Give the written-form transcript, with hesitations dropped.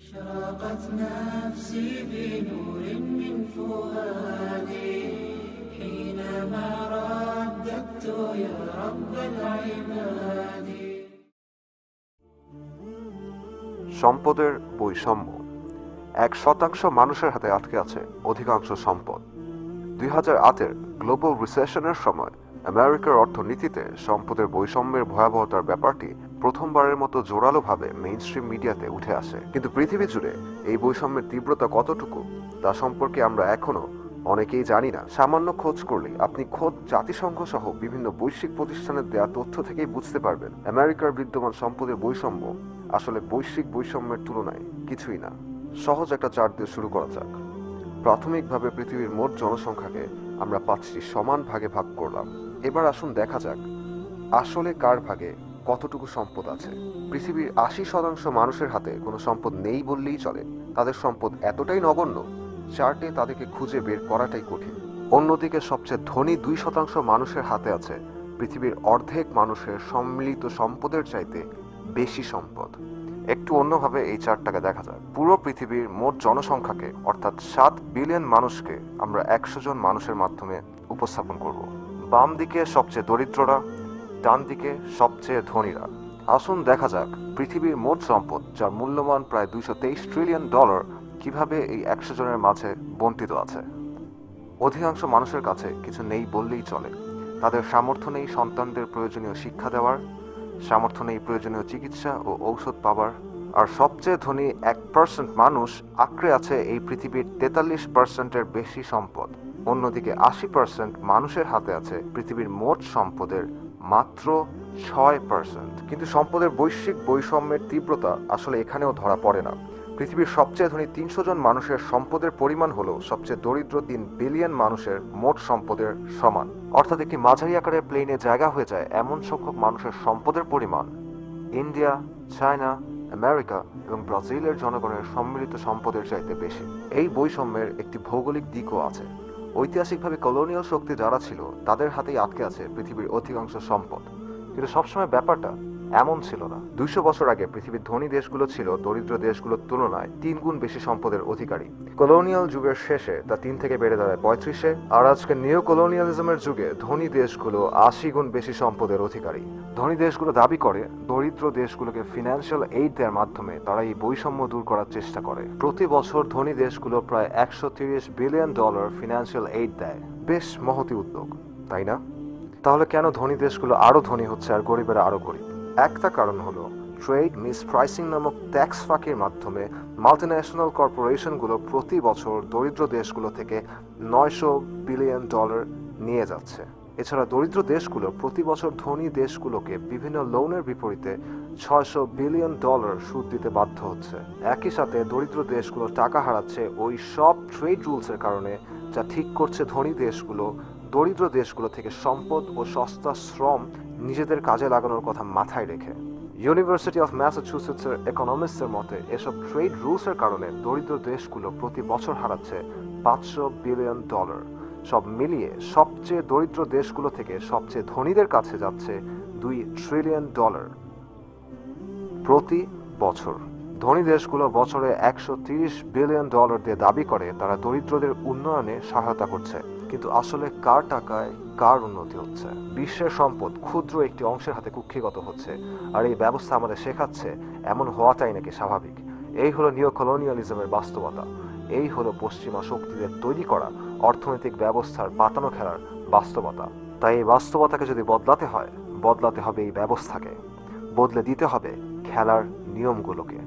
أشرقت نفسي بنور من فؤادي حينما رددت يا رب العباد। সম্পদের বৈষম্য। 1% মানুষের হাতে আটকে আছে অধিকাংশ সম্পদ। 2008-এর গ্লোবাল রিসেশনের সময় আমেরিকার অর্থনীতিতে সম্পদের বৈষম্যের ভয়াবহতার ব্যাপারটি প্রথমবারের মতো জোরালোভাবে মেইনস্ট্রিম মিডিয়াতে উঠে আসে। কিন্তু পৃথিবী জুড়ে এই বৈষম্যের তীব্রতা কতটুকু তা সম্পর্কে আমরা এখনো অনেকেই জানি না। সামান্য খোঁজ করলে আপনি খোদ জাতিসংঘ সহ বিভিন্ন বৈশ্বিক প্রতিষ্ঠানের দেয়া তথ্য থেকেই বুঝতে পারবেন আমেরিকার বিদ্যমান সম্পদের বৈষম্য আসলে বৈশ্বিক বৈষম্যের তুলনায় কিছুই না। সহজ একটা চার্ট দিয়ে শুরু করা যাক। প্রাথমিকভাবে পৃথিবীর মোট জনসংখ্যাকে আমরা 5টি সমান ভাগে ভাগ করলাম। এবার আসুন দেখা যাক আসলে কার ভাগে কতটুকু সম্পদ আছে। পৃথিবীর 80% মানুষের হাতে কোনো সম্পদ নেই বললেই চলে। তাদের সম্পদ এতটাই নগণ্য, চার্টে তাদেরকে খুঁজে বের করাটাই কঠিন। অন্যদিকে সবচেয়ে ধনী 2% মানুষের হাতে আছে পৃথিবীর অর্ধেক মানুষের সম্মিলিত সম্পদের চাইতে বেশি সম্পদ। একটু অন্যভাবে এই চার্টটাকে দেখা যায়। পুরো পৃথিবীর মোট জনসংখ্যাকে অর্থাৎ 7 বিলিয়ন মানুষকে আমরা 100 জন মানুষের মাধ্যমে উপস্থাপন করব। বাম দিকে সবচেয়ে দরিদ্ররা, ডান দিকে সবচেয়ে ধনীরা। আসুন দেখা যাক পৃথিবীর মোট সম্পদ যার মূল্যমান প্রায় $223 ট্রিলিয়ন কিভাবে এই 100 জনের মাঝে বণ্টিত আছে। অধিকাংশ মানুষের কাছে কিছু নেই বললেই চলে। তাদের সামর্থ্য নেই সন্তানদের প্রয়োজনীয় শিক্ষা দেওয়ার, সামর্থ্য নেই প্রয়োজনীয় চিকিৎসা ও ঔষধ পাবার। আর সবচেয়ে ধনী 1% মানুষ আঁকড়ে আছে এই পৃথিবীর 43%-এর বেশি সম্পদ। অন্যদিকে 80% মানুষের হাতে আছে পৃথিবীর মোট সম্পদের মাত্র 6%। কিন্তু সম্পদের বৈশ্বিক বৈষম্যের তীব্রতা আসলে এখানেও ধরা পড়ে না। পৃথিবীর সবচেয়ে ধনী 300 জন মানুষের সম্পদের পরিমাণ হলো সবচেয়ে দরিদ্র 3 বিলিয়ন মানুষের মোট সম্পদের সমান। অর্থাৎ একটি মাঝারি আকারের প্লেনে জায়গা হয়ে যায় এমন সংখ্যক মানুষের সম্পদের পরিমাণ ইন্ডিয়া, চায়না, আমেরিকা এবং ব্রাজিলের জনগণের সম্মিলিত সম্পদের চাইতে বেশি। এই বৈষম্যের একটি ভৌগোলিক দিকও আছে। ঐতিহাসিকভাবে কলোনিয়াল শক্তি যারা ছিল তাদের হাতেই আটকে আছে পৃথিবীর অধিকাংশ সম্পদ। কিন্তু সবসময় ব্যাপারটা এমন ছিল না। 200 বছর আগে পৃথিবীর ধনী দেশগুলো ছিল দরিদ্র দেশগুলোর তুলনায় 3 গুণ বেশি সম্পদের অধিকারী। কলোনিয়াল যুগের শেষে তা 3 থেকে বেড়ে দাঁড়ায় 35-এ। আর আজকে নিও কলোনিয়ালিজমের যুগে ধনী দেশগুলো 80 গুণ বেশি সম্পদের অধিকারী। ধনী দেশগুলো দাবি করে দরিদ্র দেশগুলোকে ফিনান্সিয়াল এইড দেওয়ার মাধ্যমে তারা এই বৈষম্য দূর করার চেষ্টা করে। প্রতি বছর ধনী দেশগুলো প্রায় $130 বিলিয়ন ফিনান্সিয়াল এইড দেয়। বেশ মহতি উদ্যোগ, তাই না? তাহলে কেন ধনী দেশগুলো আরো ধনী হচ্ছে আর গরিবেরা আরো গরিব? একটা কারণ হলো ট্রেড মিসপ্রাইসিং নামক ট্যাক্স ফাঁকির মাধ্যমে মাল্টিন্যাশনাল কর্পোরেশনগুলো প্রতি বছর দরিদ্র দেশগুলো থেকে $900 বিলিয়ন নিয়ে যাচ্ছে। এছাড়া দরিদ্র দেশগুলো প্রতি বছর ধনী দেশগুলোকে বিভিন্ন লোনের বিপরীতে $600 বিলিয়ন সুদ দিতে বাধ্য হচ্ছে। একই সাথে দরিদ্র দেশগুলো টাকা হারাচ্ছে ওই সব ট্রেড রুলসের কারণে, যা ঠিক করছে ধনী দেশগুলো দরিদ্র দেশগুলো থেকে সম্পদ ও সস্তা শ্রম নিজেদের কাজে লাগানোর কথা মাথায় রেখে। ইউনিভার্সিটি অফ ম্যাসাচুসেটসের ইকোনমিস্টদের মতে এসব ট্রেড রুলসের কারণে দরিদ্র দেশগুলো প্রতি বছর হারাচ্ছে $500 বিলিয়ন। সব মিলিয়ে সবচেয়ে দরিদ্র দেশগুলো থেকে সবচেয়ে ধনীদের কাছে যাচ্ছে $2 ট্রিলিয়ন প্রতি বছর। ধনী দেশগুলো বছরে $130 বিলিয়ন দিয়ে দাবি করে তারা দরিদ্রদের উন্নয়নে সহায়তা করছে। কিন্তু আসলে কার টাকায় কার উন্নতি হচ্ছে? বিশ্বের সম্পদ ক্ষুদ্র একটি অংশের হাতে কুক্ষিগত হচ্ছে। আর এই ব্যবস্থা আমাদের শেখাচ্ছে এমন হওয়াটাই নাকি স্বাভাবিক। এই হলো নিও কলোনিয়ালিজমের বাস্তবতা। এই হলো পশ্চিমা শক্তিদের তৈরি করা অর্থনৈতিক ব্যবস্থার পাতানো খেলার বাস্তবতা। তাই এই বাস্তবতাকে যদি বদলাতে হয়, বদলাতে হবে এই ব্যবস্থাকে, বদলে দিতে হবে খেলার নিয়মগুলোকে।